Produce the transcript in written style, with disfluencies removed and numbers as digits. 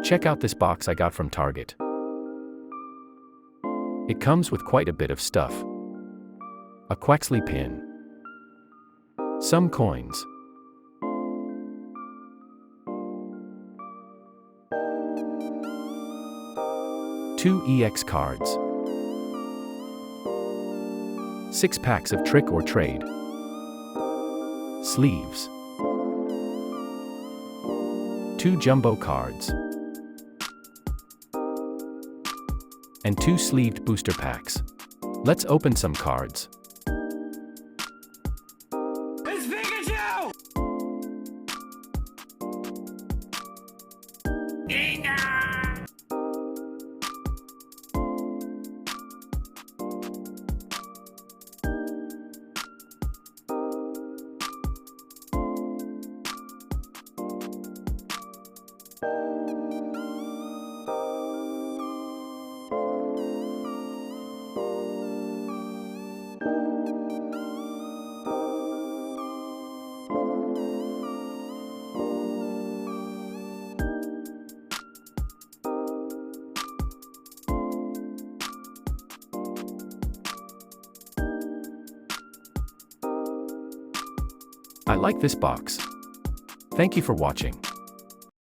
Check out this box I got from Target. It comes with quite a bit of stuff. A Quaxley pin. Some coins. Two EX cards. 6 packs of Trick or Trade. Sleeves. 2 jumbo cards. And 2 sleeved booster packs. Let's open some cards. It's Pikachu! Inga! I like this box. Thank you for watching.